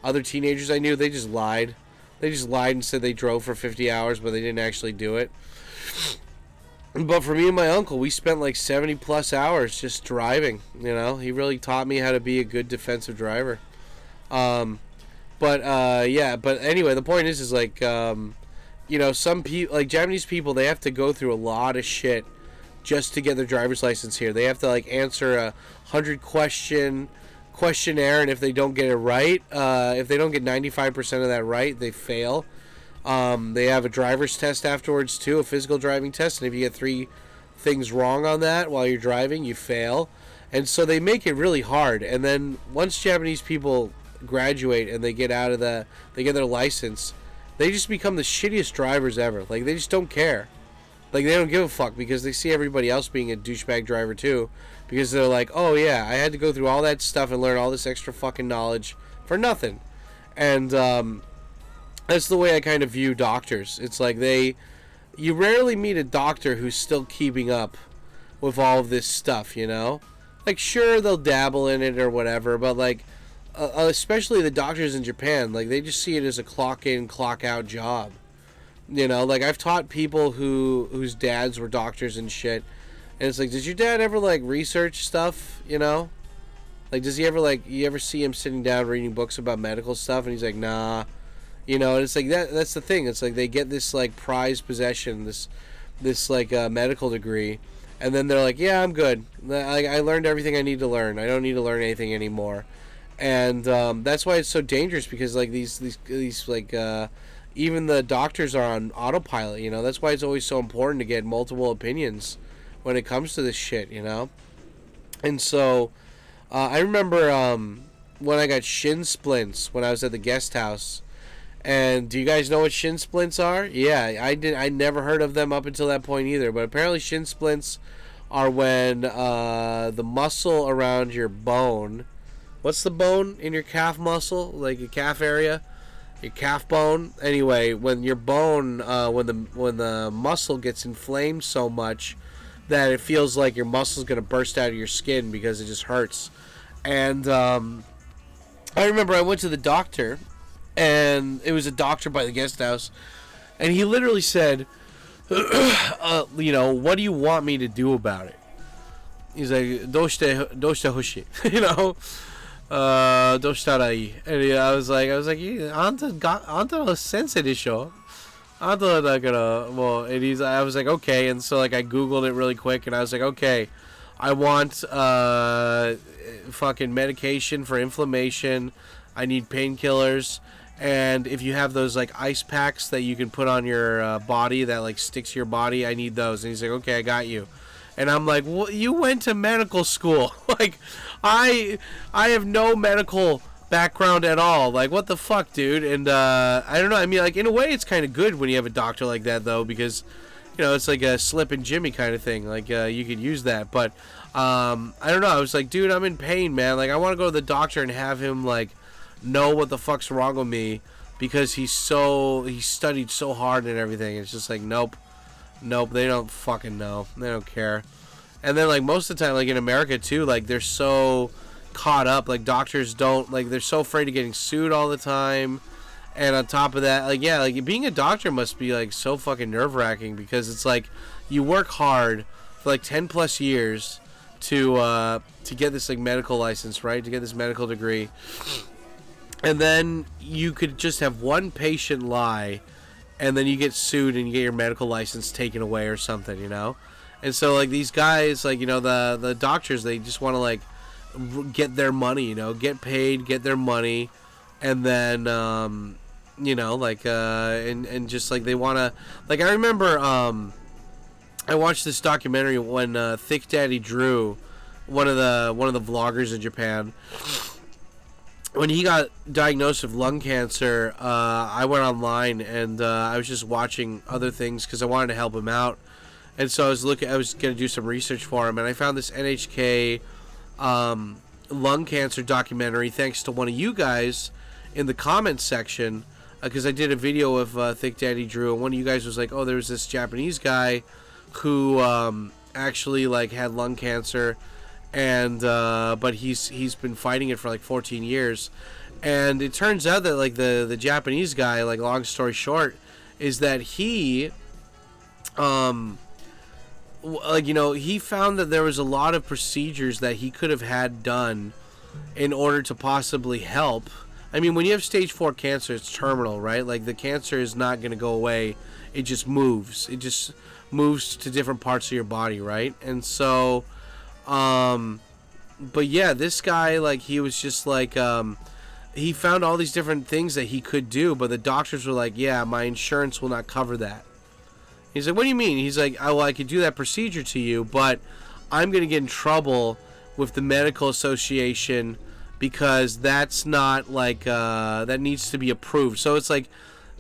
other teenagers I knew, they just lied. They just lied and said they drove for 50 hours, but they didn't actually do it. But for me and my uncle, we spent, like, 70-plus hours just driving, you know? He really taught me how to be a good defensive driver. But yeah, but anyway, the point is like you know, some people, like Japanese people, they have to go through a lot of shit just to get their driver's license here. They have to like answer a 100-question questionnaire, and if they don't get it right, if they don't get 95% of that right, they fail. They have a driver's test afterwards too, a physical driving test, and if you get 3 things wrong on that while you're driving, you fail. And so they make it really hard. And then once Japanese people graduate and they get out of they get their license, they just become the shittiest drivers ever. Like, they just don't care. Like, they don't give a fuck because they see everybody else being a douchebag driver too, because they're like, oh yeah, I had to go through all that stuff and learn all this extra fucking knowledge for nothing. And that's the way I kind of view doctors. It's like you rarely meet a doctor who's still keeping up with all of this stuff, you know? Like, sure, they'll dabble in it or whatever, but like, especially the doctors in Japan, like, they just see it as a clock in, clock out job. You know, like, I've taught people whose dads were doctors and shit, and it's like, does your dad ever like research stuff, you know? Like, does he ever like, you ever see him sitting down reading books about medical stuff, and he's like, nah. You know, and it's like, that's the thing. It's like they get this like prized possession, this like medical degree, and then they're like, yeah, I'm good. I learned everything I need to learn. I don't need to learn anything anymore. And that's why it's so dangerous, because like these like even the doctors are on autopilot, you know. That's why it's always so important to get multiple opinions when it comes to this shit, you know. And so I remember when I got shin splints when I was at the guest house. And do you guys know what shin splints are? Yeah, I never heard of them up until that point either. But apparently shin splints are when the muscle around your bone, what's the bone in your calf muscle, like your calf area, your calf bone? Anyway, when your bone, when the muscle gets inflamed so much that it feels like your muscle's gonna burst out of your skin because it just hurts. And I remember I went to the doctor. And it was a doctor by the guest house, and he literally said, you know, what do you want me to do about it? He's like, doshite hoshi, you know, doshitarai. And I was like, anta no sensei desho. Anta dakara, well, and I was like, okay. And so like I googled it really quick, and I was like, okay, I want fucking medication for inflammation. I need painkillers. And if you have those like ice packs that you can put on your body that like sticks to your body, I need those. And he's like, okay, I got you. And I'm like, well, you went to medical school. Like, I have no medical background at all. Like, what the fuck, dude? And I don't know. I mean, like, in a way, it's kind of good when you have a doctor like that, though, because, you know, it's like a Slip and Jimmy kind of thing. Like, you could use that. But I don't know. I was like, dude, I'm in pain, man. Like, I want to go to the doctor and have him like know what the fuck's wrong with me, because he studied so hard and everything. It's just like, nope, they don't fucking know. They don't care. And then like most of the time, like in America too, like they're so caught up, like doctors don't, like they're so afraid of getting sued all the time. And on top of that, like, yeah, like being a doctor must be like so fucking nerve-wracking, because it's like you work hard for like 10 plus years to get this like medical license, right, to get this medical degree. And then you could just have one patient lie, and then you get sued and you get your medical license taken away or something, you know? And so, like, these guys, like, you know, the doctors, they just want to, like, get their money, you know? Get paid, get their money, and then, you know, like, and just, like, they want to... Like, I remember, I watched this documentary when Thick Daddy Drew, one of the vloggers in Japan... When he got diagnosed with lung cancer, I went online and I was just watching other things because I wanted to help him out. And so I was going to do some research for him, and I found this NHK lung cancer documentary thanks to one of you guys in the comments section, because I did a video of Thick Daddy Drew, and one of you guys was like, oh, there was this Japanese guy who actually like had lung cancer, and but he's been fighting it for like 14 years, and it turns out that like the Japanese guy, like, long story short, is that he like, you know, he found that there was a lot of procedures that he could have had done in order to possibly help, I mean, when you have stage 4 cancer, it's terminal, right? Like, the cancer is not going to go away. It just moves. It just moves to different parts of your body, right? And so, but yeah, this guy, like, he was just like, he found all these different things that he could do, but the doctors were like, yeah, my insurance will not cover that. He's like, what do you mean? He's like, oh, well, I could do that procedure to you, but I'm going to get in trouble with the medical association because that's not like that needs to be approved. So it's like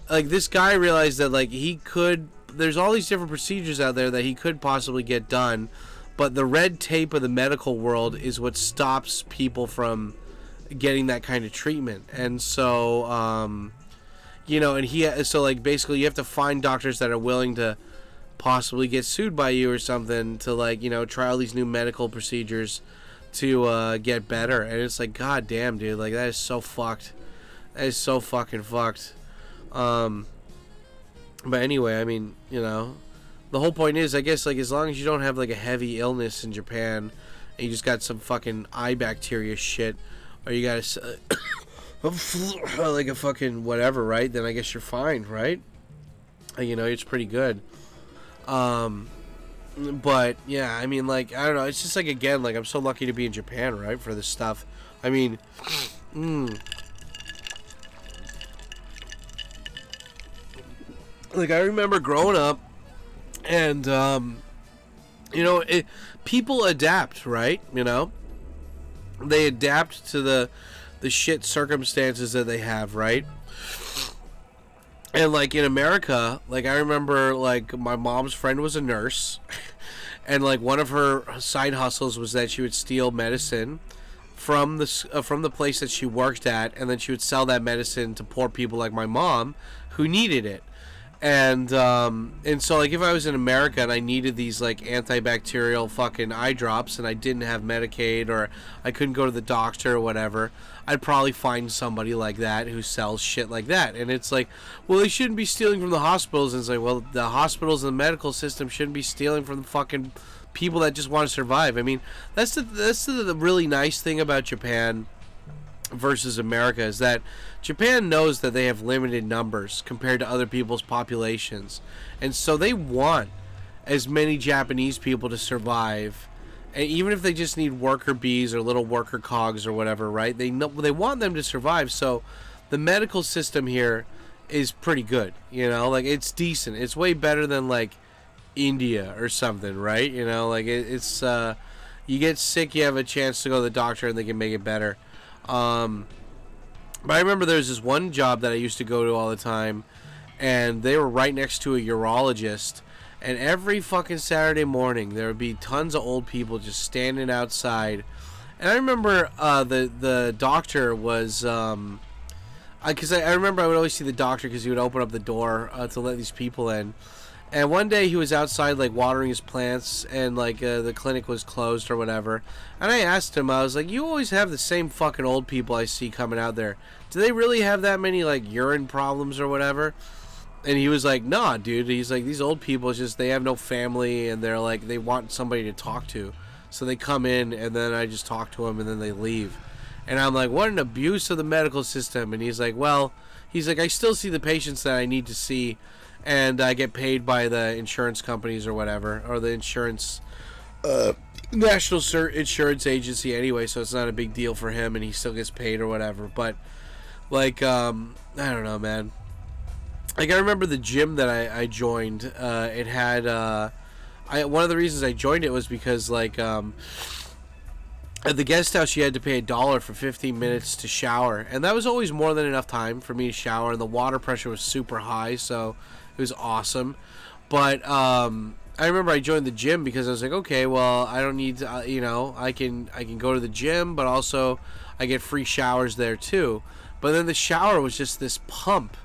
this guy realized that like he could, there's all these different procedures out there that he could possibly get done, but the red tape of the medical world is what stops people from getting that kind of treatment. And so you know, and so like basically you have to find doctors that are willing to possibly get sued by you or something to, like, you know, try all these new medical procedures to get better. And it's like, god damn, dude, like, that is so fucked. That is so fucking fucked. But anyway, I mean, you know, the whole point is, I guess, like, as long as you don't have like a heavy illness in Japan and you just got some fucking eye bacteria shit, or you got like a fucking whatever, right, then I guess you're fine, right? You know, it's pretty good. But yeah, I mean, like, I don't know, it's just like, again, like, I'm so lucky to be in Japan, right, for this stuff. I mean, like, I remember growing up, and you know, people adapt, right? You know, they adapt to the shit circumstances that they have, right? And like in America, like, I remember, like, my mom's friend was a nurse, and like one of her side hustles was that she would steal medicine from the place that she worked at, and then she would sell that medicine to poor people like my mom who needed it. And so, like, if I was in America and I needed these, like, antibacterial fucking eye drops and I didn't have Medicaid, or I couldn't go to the doctor or whatever, I'd probably find somebody like that who sells shit like that. And it's like, well, they shouldn't be stealing from the hospitals. And it's like, well, the hospitals and the medical system shouldn't be stealing from the fucking people that just want to survive. I mean, that's the really nice thing about Japan versus America, is that Japan knows that they have limited numbers compared to other people's populations, and so they want as many Japanese people to survive, and even if they just need worker bees or little worker cogs or whatever, right? They want them to survive. So the medical system here is pretty good, you know, like, it's decent. It's way better than like India or something, right? You know, like, it's you get sick, you have a chance to go to the doctor and they can make it better. But I remember there was this one job that I used to go to all the time, and they were right next to a urologist, and every fucking Saturday morning there would be tons of old people just standing outside. And I remember the doctor was because I remember I would always see the doctor because he would open up the door to let these people in. And one day he was outside, like, watering his plants, and like the clinic was closed or whatever. And I asked him, I was like, you always have the same fucking old people I see coming out there. Do they really have that many, like, urine problems or whatever? And he was like, nah, dude. He's like, these old people, just, they have no family, and they're like, they want somebody to talk to. So they come in, and then I just talk to them, and then they leave. And I'm like, what an abuse of the medical system. And he's like, well, he's like, I still see the patients that I need to see, and I get paid by the insurance companies or whatever, or the insurance national insurance agency anyway, so it's not a big deal for him, and he still gets paid or whatever. But like, I don't know, man. Like, I remember the gym that I joined, it had one of the reasons I joined it was because, like, at the guest house you had to pay $1 for 15 minutes to shower, and that was always more than enough time for me to shower, and the water pressure was super high, so it was awesome. But I remember I joined the gym because I was like, okay, well, I don't need to, you know, I can go to the gym, but also I get free showers there too. But then the shower was just this pump.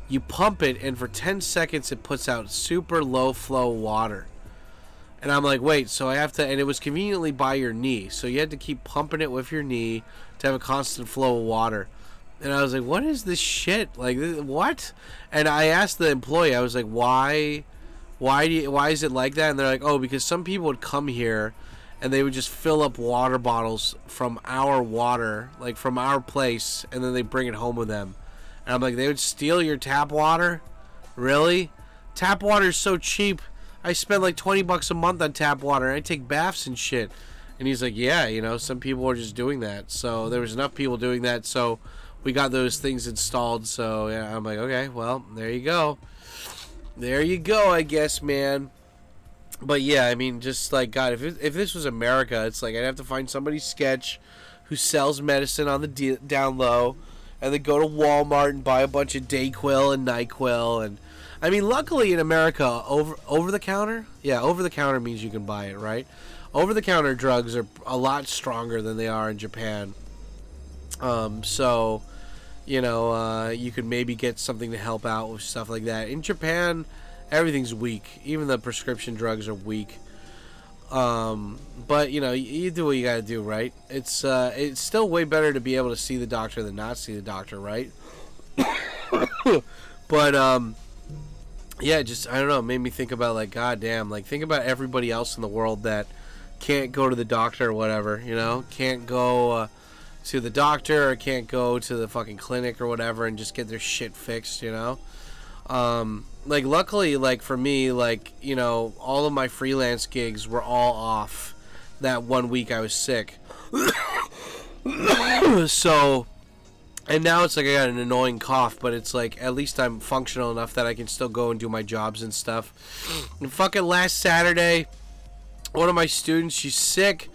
You pump it, and for 10 seconds it puts out super low flow water. And I'm like, wait, so I have to, and it was conveniently by your knee, so you had to keep pumping it with your knee to have a constant flow of water. And I was like, what is this shit? Like, what? And I asked the employee, I was like, why is it like that? And they're like, oh, because some people would come here and they would just fill up water bottles from our water, like from our place, and then they bring it home with them. And I'm like, they would steal your tap water? Really? Tap water is so cheap. I spend like $20 a month on tap water, and I take baths and shit. And he's like, yeah, you know, some people are just doing that. So there was enough people doing that, so we got those things installed. So yeah, I'm like, okay, well, there you go. There you go, I guess, man. But yeah, I mean, just like, God, if this was America, it's like I'd have to find somebody sketch who sells medicine on the down low, and then go to Walmart and buy a bunch of Dayquil and NyQuil. And I mean, luckily in America, over the counter, yeah, over the counter means you can buy it, right? Over the counter drugs are a lot stronger than they are in Japan. So, you know, you could maybe get something to help out with stuff like that. In Japan, everything's weak. Even the prescription drugs are weak. But you know, you do what you gotta do, right? It's still way better to be able to see the doctor than not see the doctor, right? But yeah, just I don't know, it made me think about like, goddamn, like think about everybody else in the world that can't go to the doctor or whatever, you know, can't go to the doctor or can't go to the fucking clinic or whatever and just get their shit fixed, you know. Like luckily, like for me, like, you know, all of my freelance gigs were all off that 1 week I was sick. So, and now it's like I got an annoying cough, but it's like at least I'm functional enough that I can still go and do my jobs and stuff. And fucking last Saturday, one of my students, she's sick,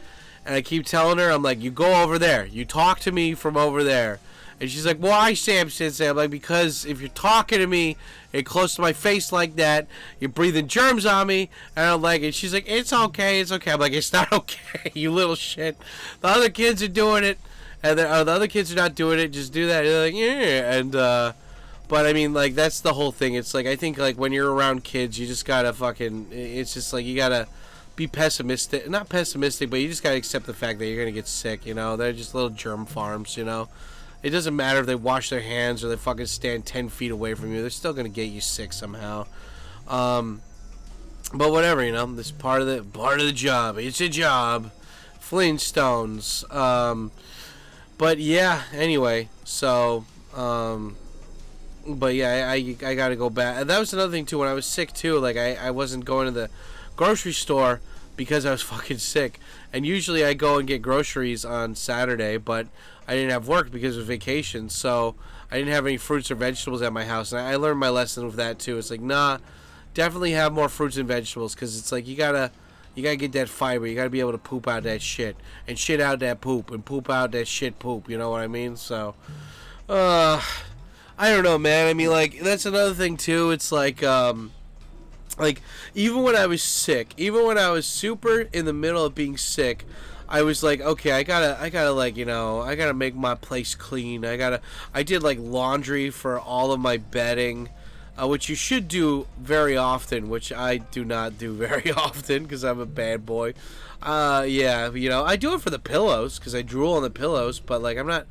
and I keep telling her, I'm like, you go over there, you talk to me from over there. And she's like, why, Sam? I'm like, because if you're talking to me and close to my face like that, you're breathing germs on me, and I'm like, and she's like, it's okay, it's okay. I'm like, it's not okay, you little shit. The other kids are doing it, and the other kids are not doing it, just do that. They're like, yeah, and, but I mean, like, that's the whole thing. It's like, I think, like, when you're around kids, you just gotta fucking, it's just like, you gotta be pessimistic, not pessimistic, but you just gotta accept the fact that you're gonna get sick, you know? They're just little germ farms, you know? It doesn't matter if they wash their hands or they fucking stand 10 feet away from you. They're still going to get you sick somehow. But whatever, you know. This is part of the job. It's a job. Flintstones. But yeah, anyway. So, but yeah, I got to go back. And that was another thing, too. When I was sick, too, like, I wasn't going to the grocery store because I was fucking sick. And usually I go and get groceries on Saturday, but I didn't have work because it was vacation, so I didn't have any fruits or vegetables at my house. And I learned my lesson with that too. It's like, nah, definitely have more fruits and vegetables, because it's like you gotta get that fiber. You gotta be able to poop out that shit and shit out that poop and poop out that shit poop. You know what I mean? So, I don't know, man. I mean, like, that's another thing too. It's like even when I was sick, even when I was super in the middle of being sick, I was like, okay, I gotta like, you know, I gotta make my place clean. I did like laundry for all of my bedding, which you should do very often, which I do not do very often because I'm a bad boy. Yeah, you know, I do it for the pillows because I drool on the pillows, but like I'm not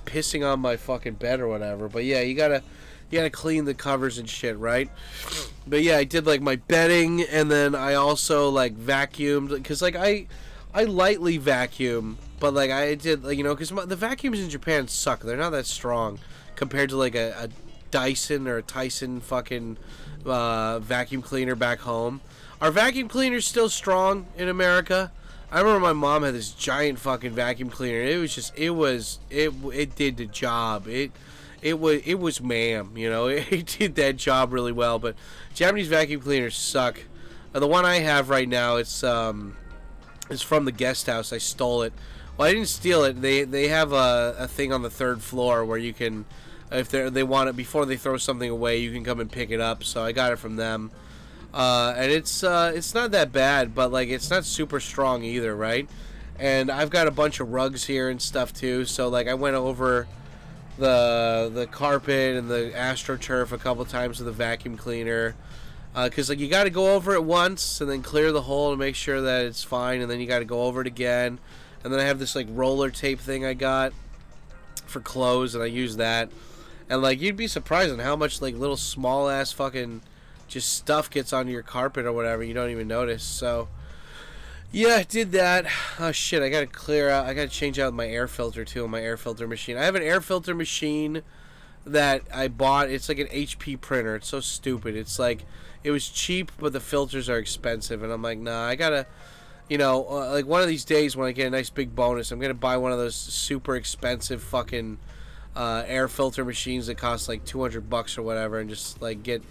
pissing on my fucking bed or whatever. But yeah, you gotta clean the covers and shit, right? But yeah, I did like my bedding, and then I also like vacuumed, because like I lightly vacuum, but like I did, like, you know, because the vacuums in Japan suck. They're not that strong compared to like a Dyson or a Tyson fucking vacuum cleaner back home. Our vacuum cleaner's still strong in America. I remember my mom had this giant fucking vacuum cleaner. It was just, it did the job. It was ma'am, you know, it did that job really well. But Japanese vacuum cleaners suck. The one I have right now, it's from the guest house. I stole it. Well, I didn't steal it. They have a thing on the third floor where you can, if they want it before they throw something away, you can come and pick it up. So I got it from them, and it's not that bad, but like it's not super strong either, right? And I've got a bunch of rugs here and stuff too. So like I went over the carpet and the AstroTurf a couple times with the vacuum cleaner, because like you got to go over it once and then clear the hole to make sure that it's fine, and then you got to go over it again. And then I have this like roller tape thing I got for clothes, and I use that. And like you'd be surprised on how much like little small ass fucking just stuff gets on your carpet or whatever, you don't even notice. So Yeah, I did that. Oh shit, I gotta clear out. I gotta change out my air filter too on my air filter machine. I have an air filter machine that I bought. It's like an HP printer. It's so stupid. It's like, it was cheap, but the filters are expensive. And I'm like, nah, I gotta, like one of these days when I get a nice big bonus, I'm gonna buy one of those super expensive fucking air filter machines that cost like $200 or whatever, and just like get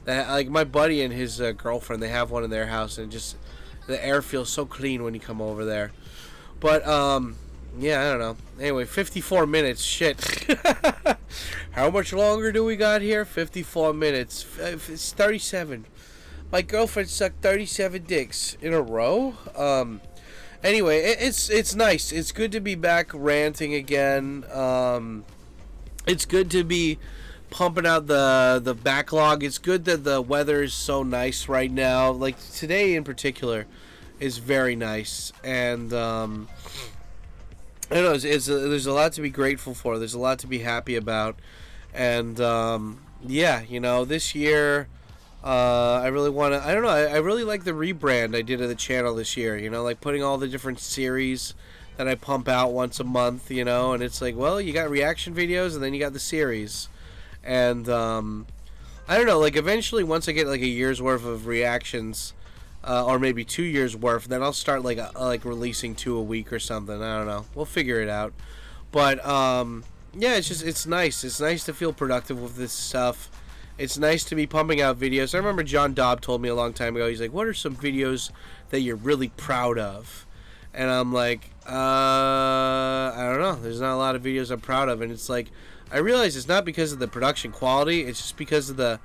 that. Like my buddy and his girlfriend, they have one in their house, and just the air feels so clean when you come over there. But yeah, I don't know. Anyway, 54 minutes. Shit. How much longer do we got here? 54 minutes. It's 37. My girlfriend sucked 37 dicks in a row. Anyway, it's nice. It's good to be back ranting again. It's good to be pumping out the backlog. It's good that the weather is so nice right now. Like today in particular is very nice, and I don't know, there's a lot to be grateful for. There's a lot to be happy about, and yeah, this year I really want to. I don't know. I really like the rebrand I did of the channel this year. Like putting all the different series that I pump out once a month. And it's like, well, you got reaction videos, and then you got the series. And I don't know, like eventually once I get like a year's worth of reactions, or maybe 2 years worth, then I'll start like releasing 2 a week or something. I don't know, we'll figure it out. But yeah, it's nice. It's nice to feel productive with this stuff. It's nice to be pumping out videos. I remember John Dobb told me a long time ago, he's like, what are some videos that you're really proud of? And I'm like, I don't know. There's not a lot of videos I'm proud of. And it's like, I realize it's not because of the production quality. It's just because of the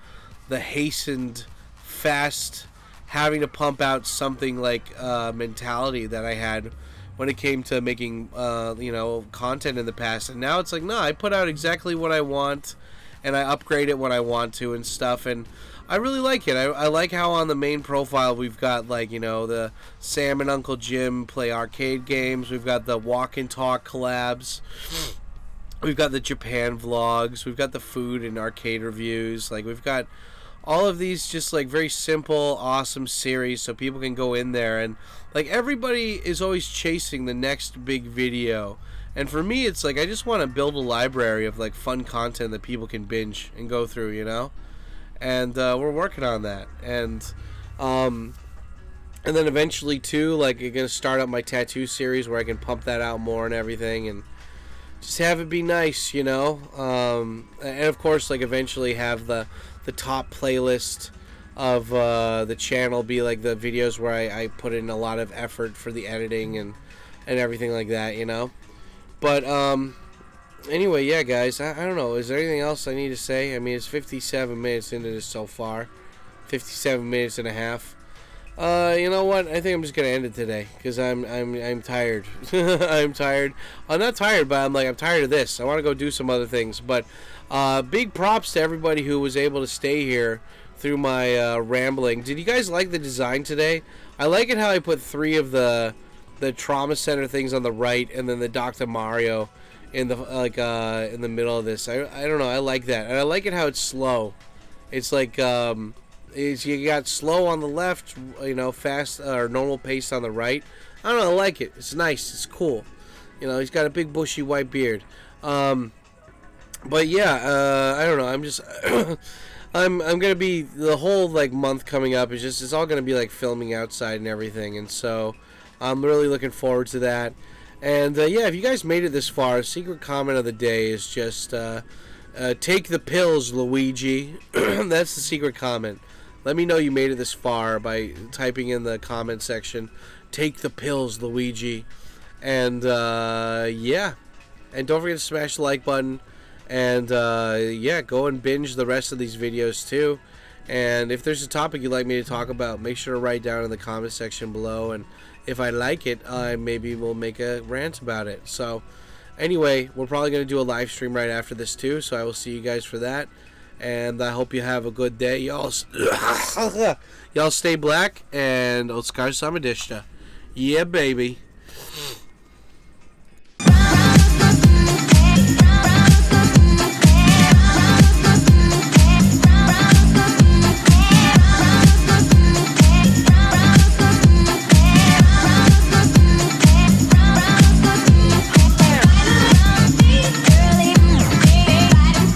hastened, fast, having to pump out something like mentality that I had when it came to making, content in the past. And now it's like, no, I put out exactly what I want, and I upgrade it when I want to and stuff. And I really like it. I like how on the main profile we've got, like, the Sam and Uncle Jim play arcade games. We've got the walk and talk collabs. We've got the Japan vlogs. We've got the food and arcade reviews. Like, we've got all of these just, like, very simple, awesome series so people can go in there. And, like, everybody is always chasing the next big video. And for me, it's like, I just want to build a library of, like, fun content that people can binge and go through, And we're working on that. And then eventually, too, like, I'm going to start up my tattoo series where I can pump that out more and everything. And just have it be nice, And of course, like, eventually have the top playlist of the channel be like the videos where I put in a lot of effort for the editing and everything like that, But anyway, yeah, guys, I don't know. Is there anything else I need to say? I mean, it's 57 minutes into this so far, 57 minutes and a half. You know what? I think I'm just gonna end it today because I'm tired. I'm tired. I'm not tired, but I'm tired of this. I want to go do some other things. But big props to everybody who was able to stay here through my rambling. Did you guys like the design today? I like it how I put 3 of the trauma center things on the right, and then the Dr. Mario in the in the middle of this. I don't know. I like that, and I like it how it's slow. It's like you got slow on the left, fast or normal pace on the right. I don't know. I like it. It's nice. It's cool. He's got a big bushy white beard. But yeah, I don't know. I'm just I'm gonna be the whole month coming up is just it's all gonna be like filming outside and everything, and so I'm really looking forward to that. And yeah, if you guys made it this far, secret comment of the day is just take the pills, Luigi. That's the secret comment. Let me know you made it this far by typing in the comment section, take the pills, Luigi. And yeah, and don't forget to smash the like button. And yeah, go and binge the rest of these videos too. And if there's a topic you'd like me to talk about, make sure to write down in the comment section below. And if I like it, maybe we'll make a rant about it. So anyway, we're probably going to do a live stream right after this too. So I will see you guys for that. And I hope you have a good day. Y'all stay black. And Oskar Samadishta. Yeah, baby.